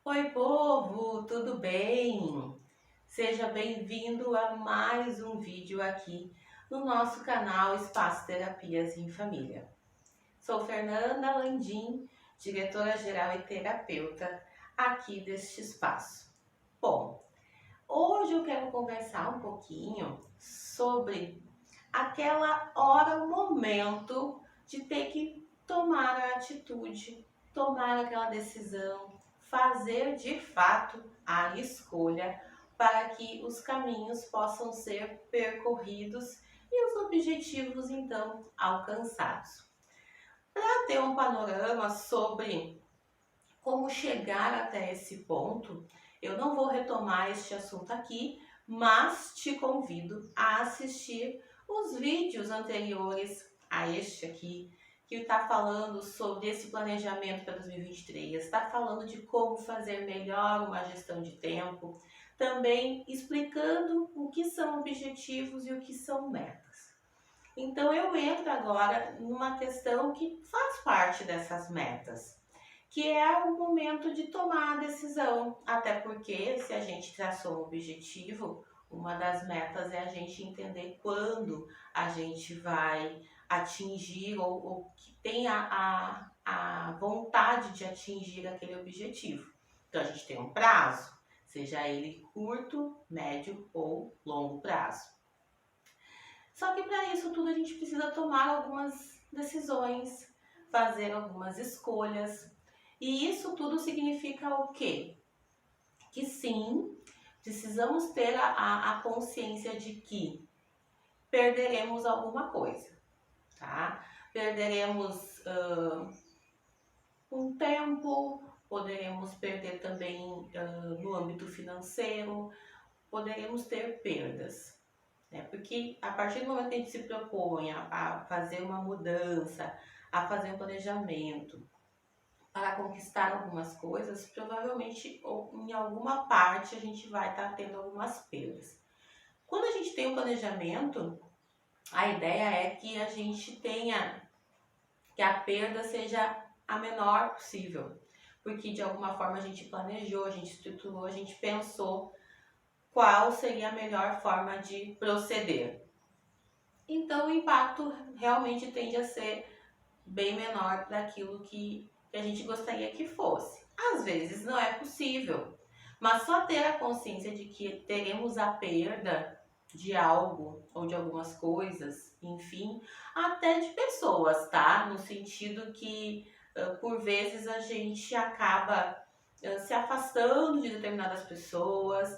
Oi, povo, tudo bem? Seja bem-vindo a mais um vídeo aqui no nosso canal Espaço Terapias em Família. Sou Fernanda Landim, diretora-geral e terapeuta aqui deste espaço. Bom, hoje eu quero conversar um pouquinho sobre aquela hora, o momento de ter que tomar a atitude, tomar aquela decisão, fazer de fato a escolha para que os caminhos possam ser percorridos e os objetivos então alcançados. Para ter um panorama sobre como chegar até esse ponto, eu não vou retomar este assunto aqui, mas te convido a assistir os vídeos anteriores a este aqui, que está falando sobre esse planejamento para 2023, está falando de como fazer melhor uma gestão de tempo, também explicando o que são objetivos e o que são metas. Então eu entro agora numa questão que faz parte dessas metas, que é o momento de tomar a decisão. Até porque, se a gente traçou um objetivo, uma das metas é a gente entender quando a gente vai atingir ou que tem a vontade de atingir aquele objetivo. Então, a gente tem um prazo, seja ele curto, médio ou longo prazo. Só que para isso tudo a gente precisa tomar algumas decisões, fazer algumas escolhas. E isso tudo significa o quê? Que sim, precisamos ter a consciência de que perderemos alguma coisa, tá? Perderemos um tempo, poderemos perder também no âmbito financeiro, poderemos ter perdas, né? Porque a partir do momento que a gente se propõe a fazer uma mudança, a fazer um planejamento, para conquistar algumas coisas, provavelmente ou em alguma parte a gente vai estar tendo algumas perdas. Quando a gente tem um planejamento, a ideia é que a gente tenha, que a perda seja a menor possível, porque de alguma forma a gente planejou, a gente estruturou, a gente pensou qual seria a melhor forma de proceder. Então o impacto realmente tende a ser bem menor daquilo que a gente gostaria que fosse. Às vezes não é possível, mas só ter a consciência de que teremos a perda de algo ou de algumas coisas, enfim, até de pessoas, tá? No sentido que por vezes a gente acaba se afastando de determinadas pessoas,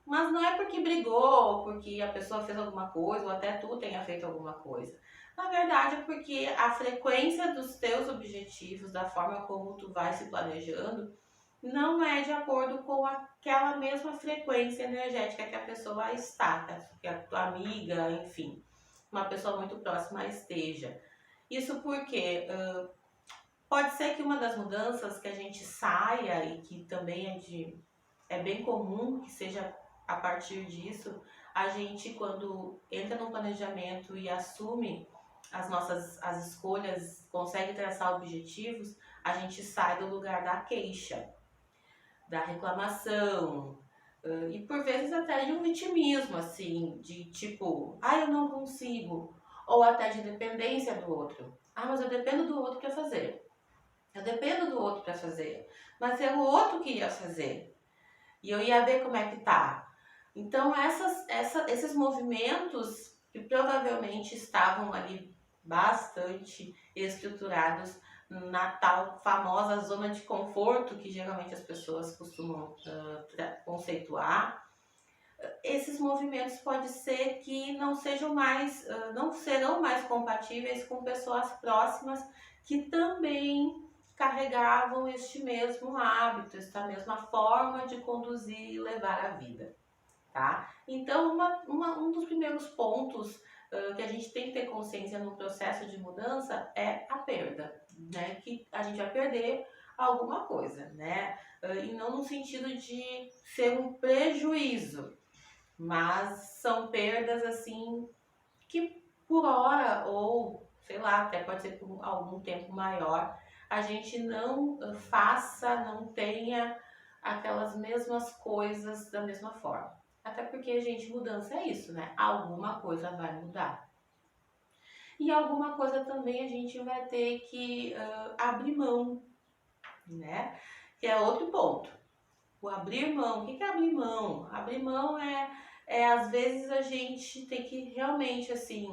mas não é porque brigou, porque a pessoa fez alguma coisa ou até tu tenha feito alguma coisa. Na verdade, é porque a frequência dos teus objetivos, da forma como tu vai se planejando, não é de acordo com aquela mesma frequência energética que a pessoa está, que a tua amiga, enfim, uma pessoa muito próxima esteja. Isso porque pode ser que uma das mudanças que a gente saia e que também é bem comum que seja a partir disso, a gente quando entra no planejamento e assume as escolhas, consegue traçar objetivos, a gente sai do lugar da queixa, da reclamação, e por vezes até de um vitimismo, assim, de tipo, eu não consigo, ou até de dependência do outro. Mas eu dependo do outro para fazer. Eu dependo do outro para fazer. Mas é o outro que ia fazer. E eu ia ver como é que tá. Então, esses movimentos que provavelmente estavam ali bastante estruturados na tal famosa zona de conforto que geralmente as pessoas costumam conceituar, esses movimentos pode ser que não sejam mais, não serão mais compatíveis com pessoas próximas que também carregavam este mesmo hábito, esta mesma forma de conduzir e levar a vida. Tá? Então, um dos primeiros pontos que a gente tem que ter consciência no processo de mudança é a perda, né? Que a gente vai perder alguma coisa, né? E não no sentido de ser um prejuízo, mas são perdas assim que por hora ou sei lá, até pode ser por algum tempo maior, a gente não faça, não tenha aquelas mesmas coisas da mesma forma. Até porque, gente, mudança é isso, né? Alguma coisa vai mudar. E alguma coisa também a gente vai ter que abrir mão, né? Que é outro ponto. O abrir mão. O que é abrir mão? Abrir mão é às vezes a gente tem que realmente, assim,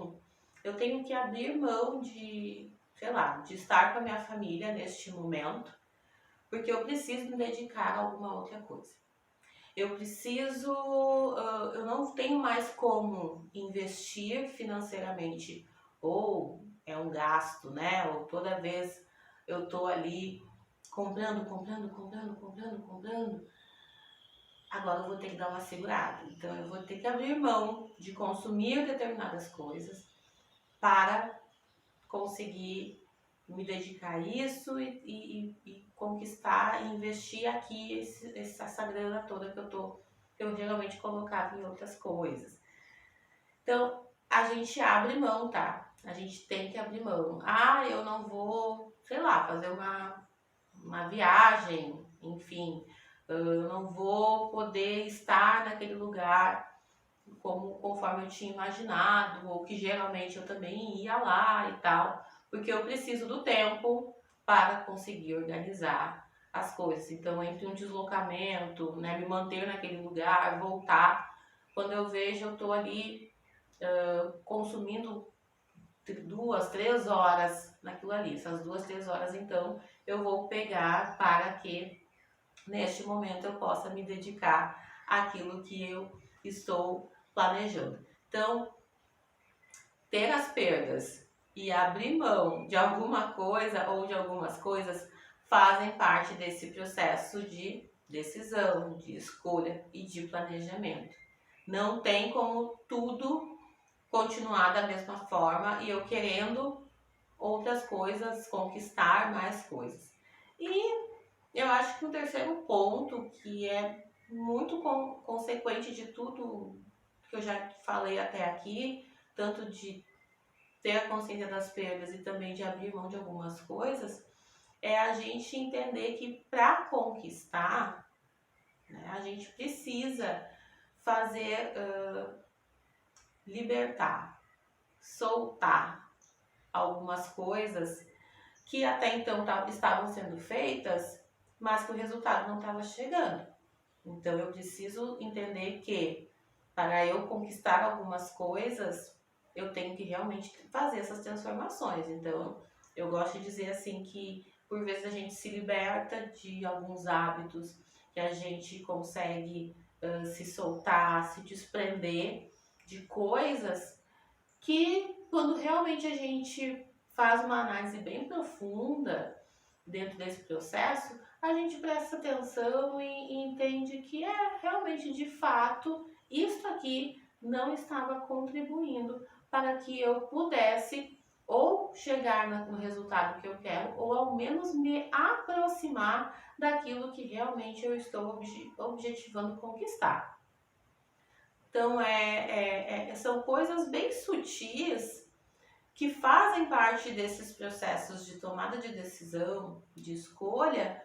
eu tenho que abrir mão de, sei lá, de estar com a minha família neste momento, porque eu preciso me dedicar a alguma outra coisa. Eu preciso, eu não tenho mais como investir financeiramente, ou é um gasto, né? Ou toda vez eu tô ali comprando, comprando, comprando, comprando, comprando. Agora eu vou ter que dar uma segurada. Então eu vou ter que abrir mão de consumir determinadas coisas para conseguir me dedicar a isso e conquistar e investir aqui essa grana toda que eu geralmente colocava em outras coisas. Então a gente abre mão, tá? A gente tem que abrir mão. Ah, eu não vou, sei lá, fazer uma viagem, enfim, eu não vou poder estar naquele lugar conforme eu tinha imaginado, ou que geralmente eu também ia lá e tal, porque eu preciso do tempo para conseguir organizar as coisas. Então, entre um deslocamento, né, me manter naquele lugar, voltar, quando eu vejo, eu estou ali consumindo 2, 3 horas naquilo ali. Essas 2, 3 horas, então, eu vou pegar para que neste momento eu possa me dedicar àquilo que eu estou planejando. Então, ter as perdas e abrir mão de alguma coisa ou de algumas coisas fazem parte desse processo de decisão, de escolha e de planejamento. Não tem como tudo continuar da mesma forma e eu querendo outras coisas, conquistar mais coisas. E eu acho que o terceiro ponto, que é muito consequente de tudo que eu já falei até aqui, tanto de ter a consciência das perdas e também de abrir mão de algumas coisas, é a gente entender que para conquistar, né, a gente precisa fazer libertar, soltar algumas coisas que até então estavam sendo feitas, mas que o resultado não estava chegando. Então eu preciso entender que para eu conquistar algumas coisas, eu tenho que realmente fazer essas transformações. Então eu gosto de dizer assim que por vezes a gente se liberta de alguns hábitos, que a gente consegue se soltar, se desprender de coisas que quando realmente a gente faz uma análise bem profunda dentro desse processo, a gente presta atenção e entende que realmente, de fato, isso aqui não estava contribuindo para que eu pudesse ou chegar no resultado que eu quero, ou ao menos me aproximar daquilo que realmente eu estou objetivando conquistar. Então, são coisas bem sutis que fazem parte desses processos de tomada de decisão, de escolha,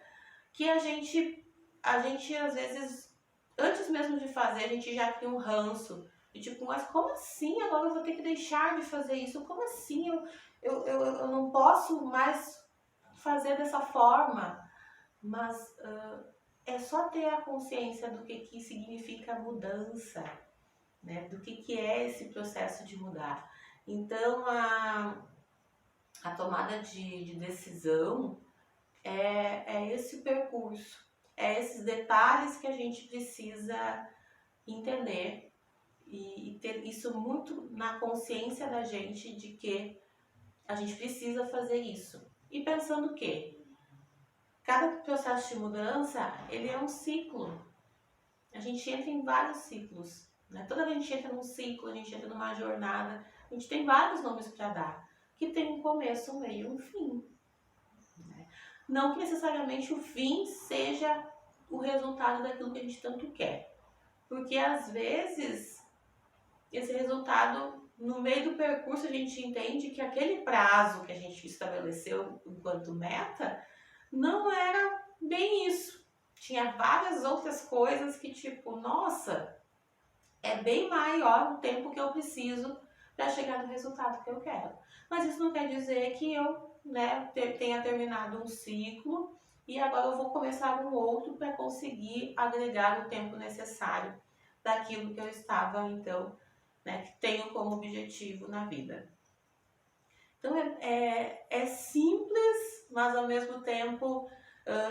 que a gente às vezes, antes mesmo de fazer, a gente já cria um ranço. E tipo, mas como assim agora eu vou ter que deixar de fazer isso? Como assim eu não posso mais fazer dessa forma? Mas é só ter a consciência do que significa mudança, né? Do que é esse processo de mudar. Então, a tomada de decisão é esse percurso, é esses detalhes que a gente precisa entender e ter isso muito na consciência da gente de que a gente precisa fazer isso. E pensando que cada processo de mudança, ele é um ciclo. A gente entra em vários ciclos, né? Toda vez que a gente entra num ciclo, a gente entra numa jornada, a gente tem vários nomes para dar, que tem um começo, um meio e um fim. Né? Não que necessariamente o fim seja o resultado daquilo que a gente tanto quer. Porque às vezes, esse resultado, no meio do percurso, a gente entende que aquele prazo que a gente estabeleceu enquanto meta, não era bem isso. tinha várias outras coisas que tipo, nossa, é bem maior o tempo que eu preciso para chegar no resultado que eu quero. Mas isso não quer dizer que eu, né, tenha terminado um ciclo e agora eu vou começar um outro para conseguir agregar o tempo necessário daquilo que eu estava, então, né, que tenho como objetivo na vida. Então é simples, mas ao mesmo tempo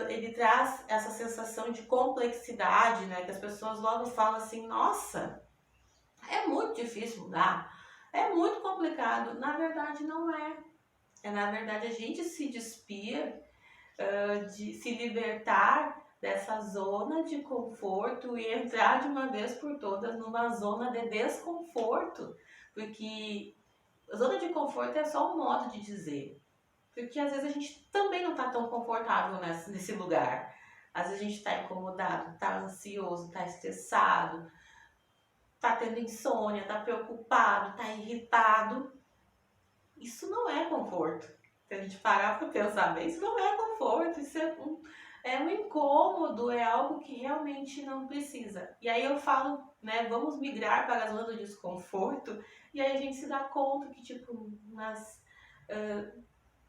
ele traz essa sensação de complexidade, né? Que as pessoas logo falam assim, nossa, é muito difícil mudar, é muito complicado. Na verdade não é. Na verdade a gente se despir, de se libertar dessa zona de conforto e entrar de uma vez por todas numa zona de desconforto, porque zona de conforto é só um modo de dizer. Porque às vezes a gente também não está tão confortável nesse lugar. Às vezes a gente está incomodado, está ansioso, está estressado, está tendo insônia, está preocupado, está irritado. Isso não é conforto. Se a gente parar para pensar bem, isso não é conforto, isso é um incômodo, é algo que realmente não precisa. E aí eu falo, né, vamos migrar para a zona do desconforto, e aí a gente se dá conta que, tipo, mas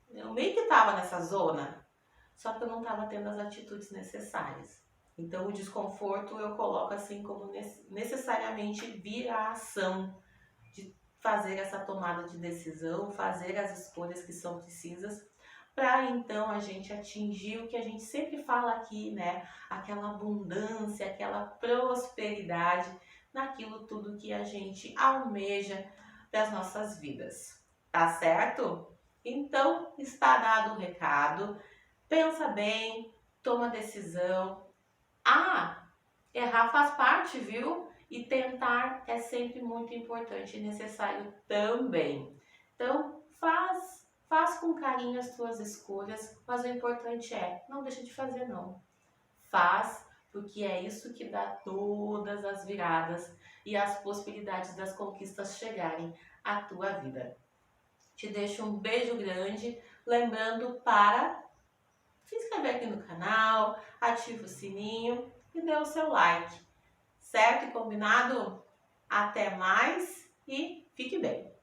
eu meio que estava nessa zona, só que eu não estava tendo as atitudes necessárias. Então o desconforto eu coloco assim como necessariamente vir à ação, de fazer essa tomada de decisão, fazer as escolhas que são precisas, para então a gente atingir o que a gente sempre fala aqui, né? Aquela abundância, aquela prosperidade naquilo tudo que a gente almeja das nossas vidas. Tá certo? Então, está dado o recado. Pensa bem, toma decisão. Ah, errar faz parte, viu? E tentar é sempre muito importante e necessário também. Então, faz com carinho as tuas escolhas, mas o importante é, não deixa de fazer não. Faz, porque é isso que dá todas as viradas e as possibilidades das conquistas chegarem à tua vida. Te deixo um beijo grande, lembrando para se inscrever aqui no canal, ativa o sininho e dê o seu like. Certo e combinado? Até mais e fique bem!